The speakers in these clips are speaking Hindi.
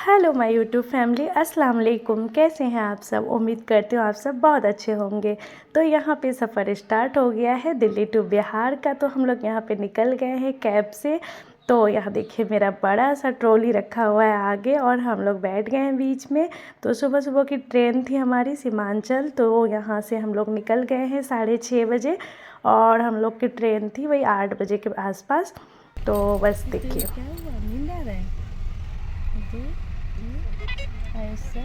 हेलो माय यूट्यूब फैमिली, अस्सलाम वालेकुम। कैसे हैं आप सब? उम्मीद करती हूँ आप सब बहुत अच्छे होंगे। तो यहाँ पे सफ़र स्टार्ट हो गया है दिल्ली टू बिहार का। तो हम लोग यहाँ पे निकल गए हैं कैब से। तो यहाँ देखिए मेरा बड़ा सा ट्रॉली रखा हुआ है आगे और हम लोग बैठ गए हैं बीच में। तो सुबह सुबह की ट्रेन थी हमारी सीमांचल, तो यहाँ से हम लोग निकल गए हैं 6:30 बजे और हम लोग की ट्रेन थी वही 8 बजे के आसपास। तो बस देखिए ऐसे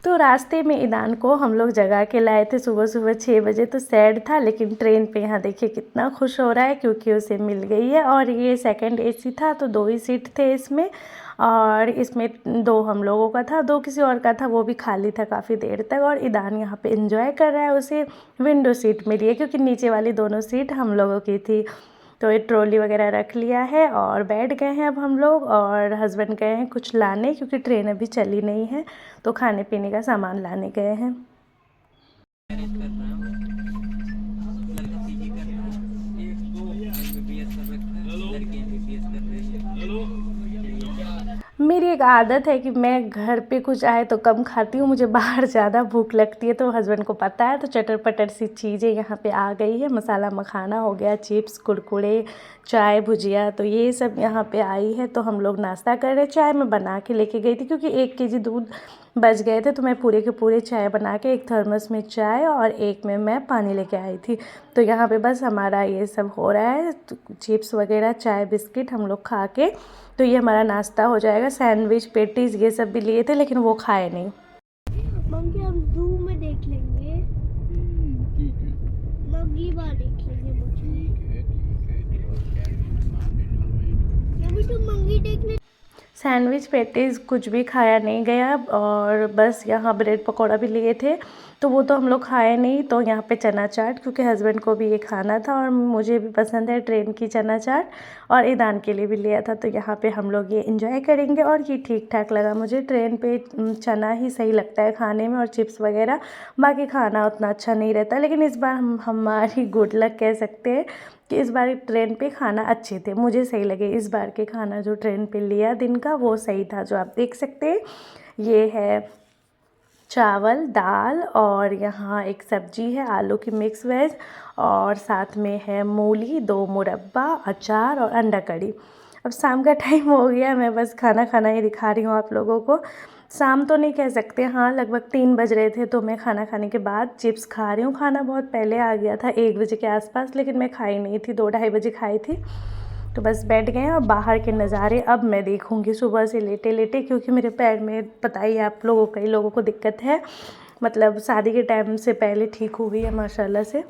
तो रास्ते में ईदान को हम लोग जगा के लाए थे सुबह सुबह 6 बजे। तो सैड था, लेकिन ट्रेन पे यहाँ देखिए कितना खुश हो रहा है क्योंकि उसे मिल गई है। और ये सेकंड एसी था तो 2 ही सीट थे इसमें, और इसमें 2 हम लोगों का था, 2 किसी और का था, वो भी खाली था काफ़ी देर तक। और ईदान यहाँ पे एंजॉय कर रहा है, उसे विंडो सीट मिली है क्योंकि नीचे वाली दोनों सीट हम लोगों की थी। तो ये ट्रॉली वगैरह रख लिया है और बैठ गए हैं अब हम लोग। और हस्बैंड गए हैं कुछ लाने क्योंकि ट्रेन अभी चली नहीं है, तो खाने पीने का सामान लाने गए हैं। मेरी एक आदत है कि मैं घर पे कुछ आए तो कम खाती हूँ, मुझे बाहर ज़्यादा भूख लगती है। तो हस्बैंड को पता है, तो चटर पटर सी चीज़ें यहाँ पे आ गई है। मसाला मखाना हो गया, चिप्स, कुरकुरे, चाय, भुजिया, तो ये सब यहाँ पे आई है। तो हम लोग नाश्ता कर रहे। चाय मैं बना के लेके गई थी क्योंकि 1 केजी दूध बच गए थे, तो मैं पूरे के पूरे चाय बना के एक थर्मस में चाय और एक में मैं पानी लेके आई थी। तो यहाँ पे बस हमारा ये सब हो रहा है, चिप्स वगैरह, चाय, बिस्किट हम लोग खा के तो ये हमारा नाश्ता हो जाएगा। सैंडविच, पेटीज ये सब भी लिए थे लेकिन वो खाए नहीं। मम्मी हम जूम में देख लेंगे। ठीक है। मम्मी बाहर देख लेंगे मम्मी तुम मंगी देख ले। सैंडविच, पेटीज कुछ भी खाया नहीं गया और बस यहाँ ब्रेड पकौड़ा भी लिए थे तो वो तो हम लोग खाए नहीं। तो यहाँ पे चना चाट, क्योंकि हस्बैंड को भी ये खाना था और मुझे भी पसंद है ट्रेन की चना चाट, और ईदान के लिए भी लिया था। तो यहाँ पे हम लोग ये एंजॉय करेंगे और ये ठीक ठाक लगा मुझे। ट्रेन पे चना ही सही लगता है खाने में और चिप्स वगैरह, बाकी खाना उतना अच्छा नहीं रहता। लेकिन इस बार हमारी गुड लक कह सकते हैं कि इस बार ट्रेन पे खाना अच्छे थे, मुझे सही लगे इस बार के खाना जो ट्रेन पे लिया दिन का वो सही था। जो आप देख सकते हैं ये है चावल, दाल और यहाँ एक सब्जी है आलू की मिक्स वेज, और साथ में है मूली, 2 मुरब्बा, अचार और अंडा कड़ी। अब शाम का टाइम हो गया, मैं बस खाना खाना ही दिखा रही हूँ आप लोगों को। शाम तो नहीं कह सकते, हाँ लगभग 3 बज रहे थे। तो मैं खाना खाने के बाद चिप्स खा रही हूँ। खाना बहुत पहले आ गया था 1 बजे के आसपास, लेकिन मैं खाई नहीं थी, 2-2:30 बजे खाई थी। तो बस बैठ गए हैं और बाहर के नज़ारे अब मैं देखूँगी सुबह से लेटे लेटे, क्योंकि मेरे पैर में पता ही आप लोगों, कई लोगों को दिक्कत है, मतलब शादी के टाइम से पहले ठीक हो गई है माशाल्लाह से।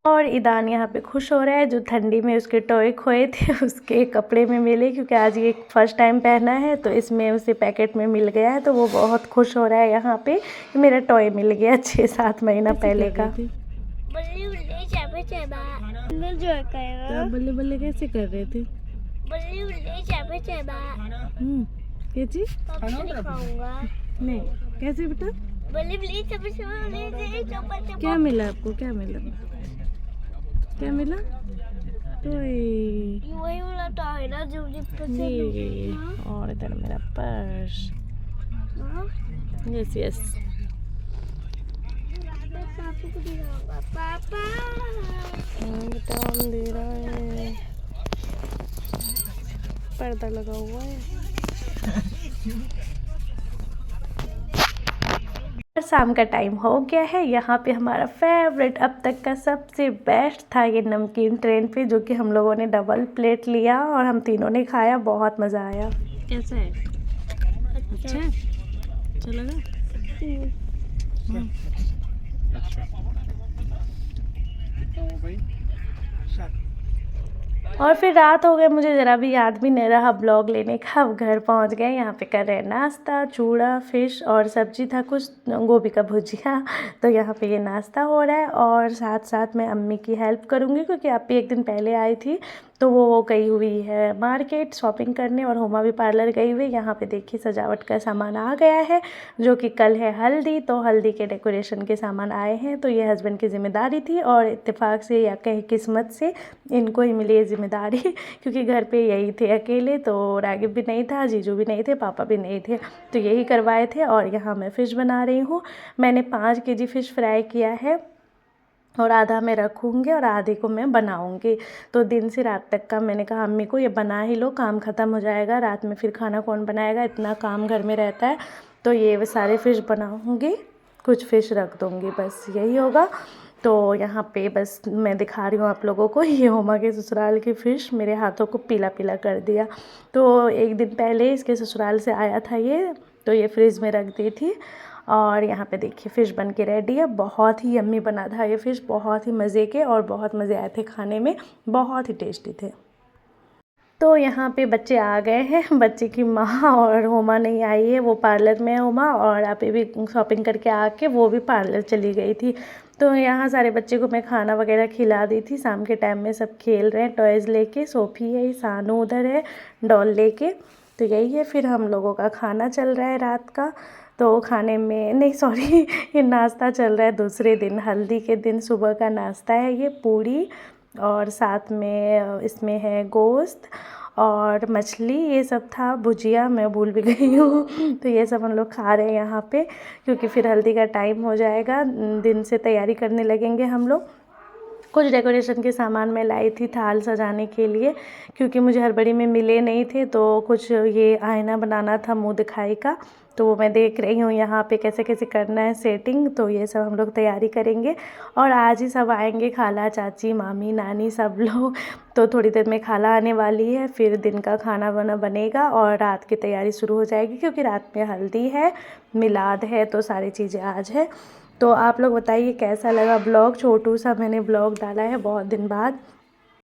और ईदान यहाँ पे खुश हो रहा है, जो ठंडी में उसके टॉय खोए थे उसके कपड़े में मिले, क्योंकि आज ये फर्स्ट टाइम पहना है तो इसमें उसे पैकेट में मिल गया है। तो वो बहुत खुश हो रहा है यहाँ पे कि मेरा टॉय मिल गया 6-7 महीना पहले का। बल्ले बल्ले चाबे चाबा एंजॉय कर रहा है। बल्ले बल्ले कैसे कर रहे थे? बल्ले बल्ले चाबे चाबा कैसे? खाऊंगा। नहीं, कैसे बेटा? बल्ले बल्ले चाबे चाबा क्या मिला आपको? क्या मिला? क्या मिला? टॉय। वही वाला तो है ना जो ये और इधर मेरा पर्स। Yes yes. पापा दे रहा है, पर्दा लगा हुआ है। शाम का टाइम हो गया है। यहाँ पे हमारा फेवरेट अब तक का सबसे बेस्ट था ये नमकीन ट्रेन पे, जो कि हम लोगों ने डबल प्लेट लिया और हम तीनों ने खाया, बहुत मज़ा आया। कैसा है? अच्छा अच्छा लगा? और फिर रात हो गई, मुझे ज़रा भी याद भी नहीं रहा ब्लॉग लेने का। अब घर पहुंच गए, यहाँ पे कर रहे हैं नाश्ता, चूड़ा, फिश और सब्जी था कुछ, गोभी का भुजिया। तो यहाँ पे ये नाश्ता हो रहा है और साथ साथ मैं अम्मी की हेल्प करूँगी, क्योंकि आप भी एक दिन पहले आई थी तो वो गई हुई है मार्केट शॉपिंग करने और हुमा भी पार्लर गई हुई। यहाँ पे देखिए सजावट का सामान आ गया है, जो कि कल है हल्दी, तो हल्दी के डेकोरेशन के सामान आए हैं। तो ये हस्बैंड की ज़िम्मेदारी थी और इत्तेफाक से या कहीं किस्मत से इनको ही मिली ये ज़िम्मेदारी क्योंकि घर पे यही थे अकेले, तो रागिब भी नहीं था, जीजू भी नहीं थे, पापा भी नहीं थे, तो यही करवाए थे। और यहाँ मैं फ़िश बना रही हूँ। मैंने 5 केजी फ़िश फ्राई किया है और आधा मैं रखूँगी और आधे को मैं बनाऊँगी। तो दिन से रात तक का मैंने कहा अम्मी को ये बना ही लो, काम ख़त्म हो जाएगा, रात में फिर खाना कौन बनाएगा, इतना काम घर में रहता है। तो ये सारे फ़िश बनाऊँगी, कुछ फ़िश रख दूँगी, बस यही होगा। तो यहाँ पे बस मैं दिखा रही हूँ आप लोगों को, ये हुमा के ससुराल की फ़िश मेरे हाथों को पीला पीला कर दिया। तो एक दिन पहले इसके ससुराल से आया था ये, तो ये फ्रिज में रख दी थी। और यहाँ पे देखिए फ़िश बन के रेडी है। बहुत ही यम्मी बना था ये फ़िश, बहुत ही मज़े के और बहुत मज़े आए थे खाने में, बहुत ही टेस्टी थे। तो यहाँ पे बच्चे आ गए हैं, बच्चे की माँ और हुमा नहीं आई है, वो पार्लर में है हुमा, और आपे भी शॉपिंग करके आके वो भी पार्लर चली गई थी। तो यहाँ सारे बच्चे को मैं खाना वगैरह खिला दी थी। शाम के टाइम में सब खेल रहे हैं टॉयज़ लेके, सोफ़ी है, सानू उधर है डॉल लेके, तो यही है। फिर हम लोगों का खाना चल रहा है रात का। तो खाने में नहीं सॉरी ये नाश्ता चल रहा है दूसरे दिन, हल्दी के दिन सुबह का नाश्ता है ये, पूरी और साथ में इसमें है गोश्त और मछली, ये सब था, भुजिया मैं भूल भी गई हूँ। तो ये सब हम लोग खा रहे हैं यहाँ पे, क्योंकि फिर हल्दी का टाइम हो जाएगा, दिन से तैयारी करने लगेंगे हम लोग। कुछ डेकोरेशन के सामान मैं लाई थी थाल सजाने के लिए, क्योंकि मुझे हड़बड़ी में मिले नहीं थे। तो कुछ ये आईना बनाना था मुंह दिखाई का, तो वो मैं देख रही हूँ यहाँ पे कैसे कैसे करना है सेटिंग। तो ये सब हम लोग तैयारी करेंगे और आज ही सब आएंगे, खाला चाची मामी नानी सब लोग। तो थोड़ी देर में खाला आने वाली है, फिर दिन का खाना वाना बनेगा और रात की तैयारी शुरू हो जाएगी, क्योंकि रात में हल्दी है, मिलाद है, तो सारी चीज़ें आज है। तो आप लोग बताइए कैसा लगा ब्लॉग, छोटू सा मैंने ब्लॉग डाला है बहुत दिन बाद।